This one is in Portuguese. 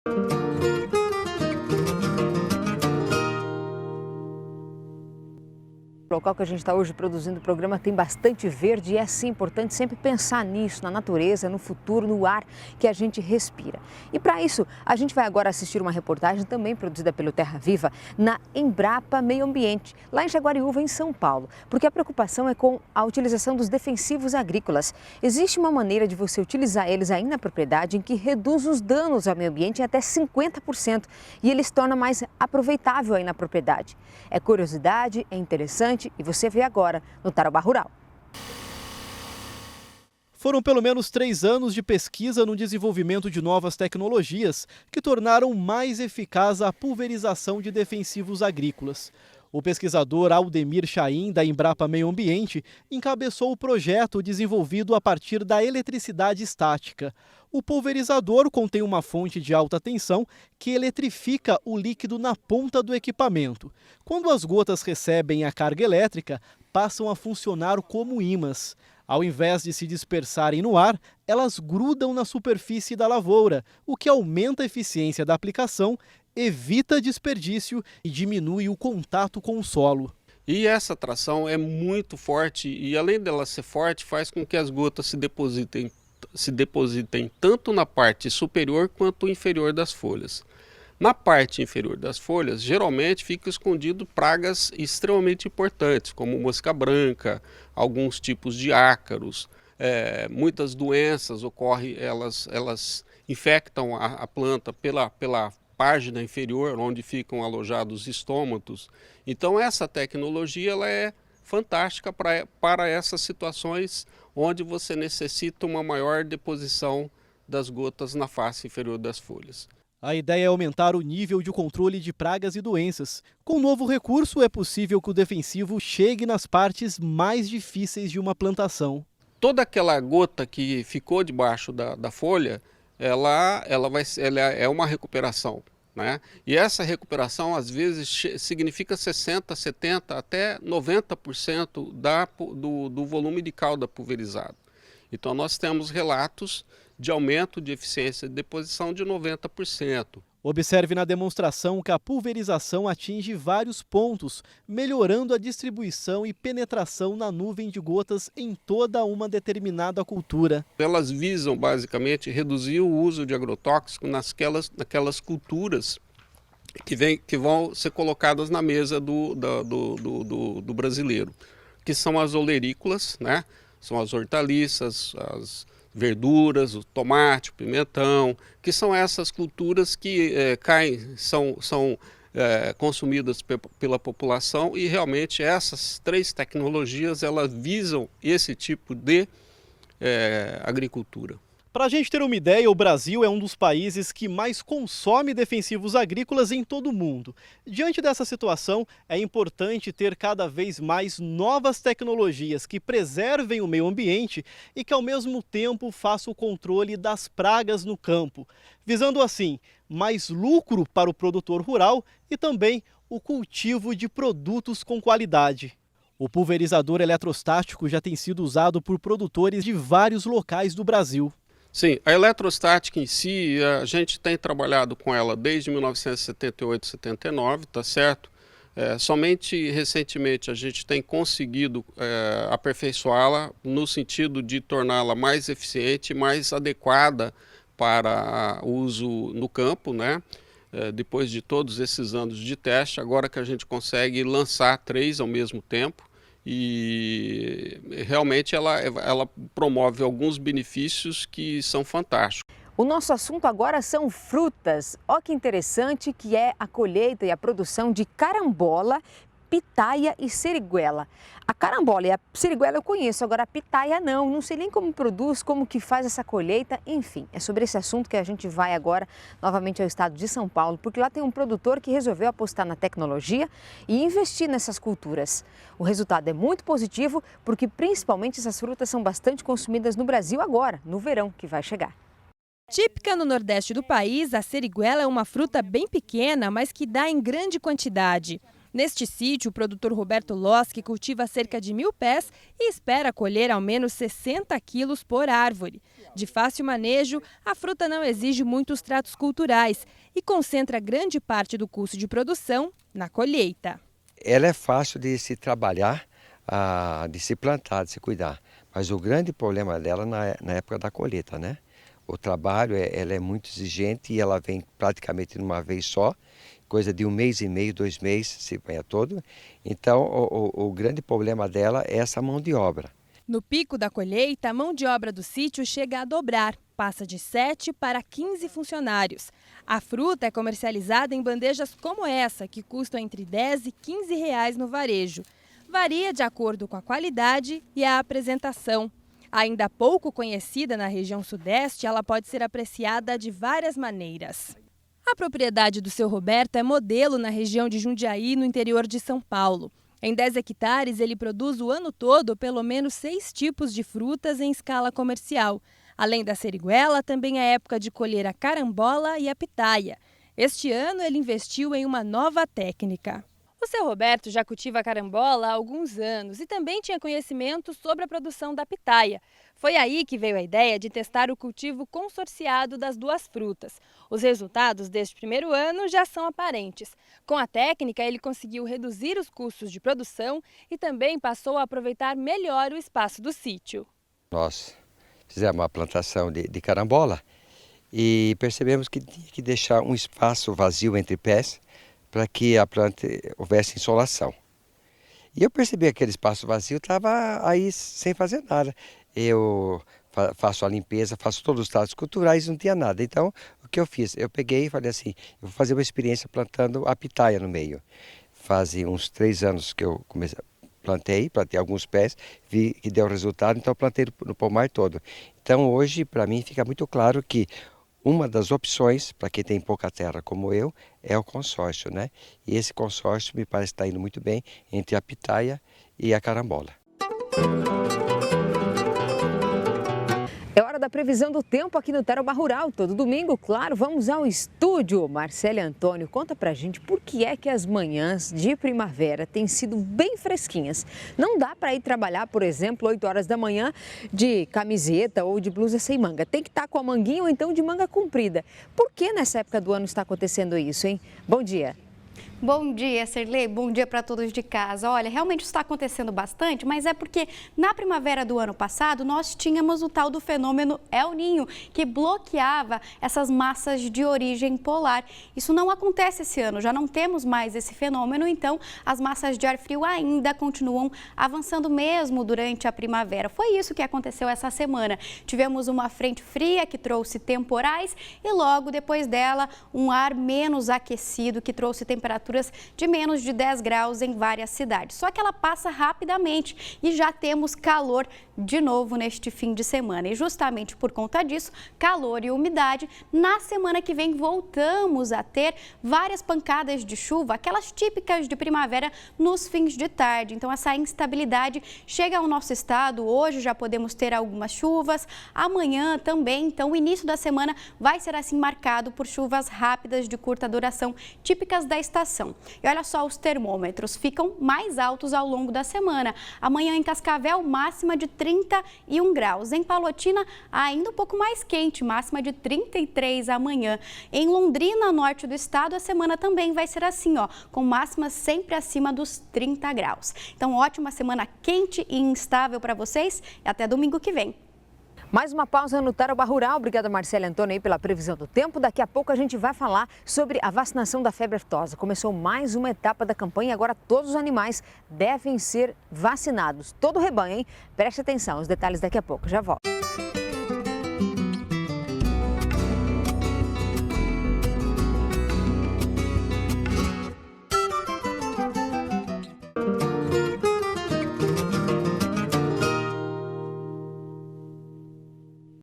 O local que a gente está hoje produzindo o programa tem bastante verde e é sim importante sempre pensar nisso, na natureza, no futuro, no ar que a gente respira. E para isso, a gente vai agora assistir uma reportagem também produzida pelo Terra Viva na Embrapa Meio Ambiente, lá em Jaguariúva, em São Paulo, porque a preocupação é com a utilização dos defensivos agrícolas. Existe uma maneira de você utilizar eles aí na propriedade em que reduz os danos ao meio ambiente em até 50% e ele se torna mais aproveitável aí na propriedade. É curiosidade, é interessante e você vê agora no Tarobá Rural. Foram pelo menos 3 anos de pesquisa no desenvolvimento de novas tecnologias que tornaram mais eficaz a pulverização de defensivos agrícolas. O pesquisador Aldemir Chaim, da Embrapa Meio Ambiente, encabeçou o projeto desenvolvido a partir da eletricidade estática. O pulverizador contém uma fonte de alta tensão que eletrifica o líquido na ponta do equipamento. Quando as gotas recebem a carga elétrica, passam a funcionar como ímãs. Ao invés de se dispersarem no ar, elas grudam na superfície da lavoura, o que aumenta a eficiência da aplicação, evita desperdício e diminui o contato com o solo. E essa tração é muito forte e, além dela ser forte, faz com que as gotas se depositem tanto na parte superior quanto inferior das folhas. Na parte inferior das folhas, geralmente fica escondido pragas extremamente importantes, como mosca branca, alguns tipos de ácaros. Muitas doenças ocorrem, elas infectam a planta pela página inferior, onde ficam alojados estômatos. Então essa tecnologia ela é fantástica para essas situações onde você necessita uma maior deposição das gotas na face inferior das folhas. A ideia é aumentar o nível de controle de pragas e doenças. Com o novo recurso, é possível que o defensivo chegue nas partes mais difíceis de uma plantação. Toda aquela gota que ficou debaixo da folha, ela é uma recuperação, né? E essa recuperação, às vezes, significa 60%, 70%, até 90% do volume de calda pulverizado. Então, nós temos relatos de aumento de eficiência de deposição de 90%. Observe na demonstração que a pulverização atinge vários pontos, melhorando a distribuição e penetração na nuvem de gotas em toda uma determinada cultura. Elas visam, basicamente, reduzir o uso de agrotóxico naquelas culturas que vão ser colocadas na mesa do brasileiro, que são as olerícolas, né? São as hortaliças, as verduras, o tomate, o pimentão, que são essas culturas que são consumidas pela população, e realmente essas 3 tecnologias elas visam esse tipo de agricultura. Para a gente ter uma ideia, o Brasil é um dos países que mais consome defensivos agrícolas em todo o mundo. Diante dessa situação, é importante ter cada vez mais novas tecnologias que preservem o meio ambiente e que, ao mesmo tempo, façam o controle das pragas no campo, visando assim mais lucro para o produtor rural e também o cultivo de produtos com qualidade. O pulverizador eletrostático já tem sido usado por produtores de vários locais do Brasil. Sim, a eletrostática em si, a gente tem trabalhado com ela desde 1978, 79, tá certo? Somente recentemente a gente tem conseguido aperfeiçoá-la no sentido de torná-la mais eficiente, mais adequada para uso no campo, né? Depois de todos esses anos de teste, agora que a gente consegue lançar 3 ao mesmo tempo, e realmente ela promove alguns benefícios que são fantásticos. O nosso assunto agora são frutas. Olha que interessante que é a colheita e a produção de carambola, pitaia e seriguela. A carambola e a seriguela eu conheço, agora a pitaia não sei nem como produz, como que faz essa colheita, enfim. É sobre esse assunto que a gente vai agora novamente ao estado de São Paulo, porque lá tem um produtor que resolveu apostar na tecnologia e investir nessas culturas. O resultado é muito positivo, porque principalmente essas frutas são bastante consumidas no Brasil agora, no verão que vai chegar. Típica no Nordeste do país, a seriguela é uma fruta bem pequena, mas que dá em grande quantidade. Neste sítio, o produtor Roberto Loschi cultiva cerca de 1.000 pés e espera colher ao menos 60 quilos por árvore. De fácil manejo, a fruta não exige muitos tratos culturais e concentra grande parte do custo de produção na colheita. Ela é fácil de se trabalhar, de se plantar, de se cuidar. Mas o grande problema dela na época da colheita, né? O trabalho ela é muito exigente e ela vem praticamente de uma vez só. Coisa de 1 mês e meio, 2 meses, se banha todo. Então, o grande problema dela é essa mão de obra. No pico da colheita, a mão de obra do sítio chega a dobrar, passa de 7 para 15 funcionários. A fruta é comercializada em bandejas como essa, que custam entre 10 e 15 reais no varejo. Varia de acordo com a qualidade e a apresentação. Ainda pouco conhecida na região sudeste, ela pode ser apreciada de várias maneiras. A propriedade do seu Roberto é modelo na região de Jundiaí, no interior de São Paulo. Em 10 hectares, ele produz o ano todo pelo menos 6 tipos de frutas em escala comercial. Além da seriguela, também é época de colher a carambola e a pitaia. Este ano, ele investiu em uma nova técnica. O seu Roberto já cultiva a carambola há alguns anos e também tinha conhecimento sobre a produção da pitaia. Foi aí que veio a ideia de testar o cultivo consorciado das duas frutas. Os resultados deste primeiro ano já são aparentes. Com a técnica, ele conseguiu reduzir os custos de produção e também passou a aproveitar melhor o espaço do sítio. Nós fizemos uma plantação de carambola e percebemos que tinha que deixar um espaço vazio entre pés para que a planta houvesse insolação. E eu percebi que aquele espaço vazio estava aí sem fazer nada. Eu faço a limpeza, faço todos os tratos culturais, não tinha nada. Então, o que eu fiz? Eu peguei e falei assim, eu vou fazer uma experiência plantando a pitaia no meio. Fazia uns 3 anos que eu plantei alguns pés, vi que deu resultado, então eu plantei no pomar todo. Então, hoje, para mim, fica muito claro que uma das opções, para quem tem pouca terra como eu, é o consórcio, né? E esse consórcio me parece estar indo muito bem entre a pitaia e a carambola. É hora da previsão do tempo aqui no Tarobá Rural. Todo domingo, claro, vamos ao estúdio. Marcelo Antônio, conta pra gente por que é que as manhãs de primavera têm sido bem fresquinhas. Não dá para ir trabalhar, por exemplo, 8 horas da manhã de camiseta ou de blusa sem manga. Tem que estar com a manguinha ou então de manga comprida. Por que nessa época do ano está acontecendo isso, hein? Bom dia. Bom dia, Serlei. Bom dia para todos de casa. Olha, realmente está acontecendo bastante, mas é porque na primavera do ano passado nós tínhamos o tal do fenômeno El Niño, que bloqueava essas massas de origem polar. Isso não acontece esse ano, já não temos mais esse fenômeno, então as massas de ar frio ainda continuam avançando mesmo durante a primavera. Foi isso que aconteceu essa semana. Tivemos uma frente fria que trouxe temporais e logo depois dela um ar menos aquecido que trouxe temperaturas de menos de 10 graus em várias cidades. Só que ela passa rapidamente e já temos calor de novo neste fim de semana. E justamente por conta disso, calor e umidade, na semana que vem voltamos a ter várias pancadas de chuva, aquelas típicas de primavera nos fins de tarde. Então essa instabilidade chega ao nosso estado. Hoje já podemos ter algumas chuvas, amanhã também. Então o início da semana vai ser assim marcado por chuvas rápidas de curta duração, típicas da estação. E olha só, os termômetros ficam mais altos ao longo da semana. Amanhã em Cascavel, máxima de 31 graus. Em Palotina, ainda um pouco mais quente, máxima de 33 amanhã. Em Londrina, norte do estado, a semana também vai ser assim, ó, com máximas sempre acima dos 30 graus. Então, ótima semana quente e instável para vocês e até domingo que vem. Mais uma pausa no Tarobá Rural. Obrigada, Marcelo Antônio, aí pela previsão do tempo. Daqui a pouco a gente vai falar sobre a vacinação da febre aftosa. Começou mais uma etapa da campanha e agora todos os animais devem ser vacinados. Todo o rebanho, hein? Preste atenção, os detalhes daqui a pouco. Já volto.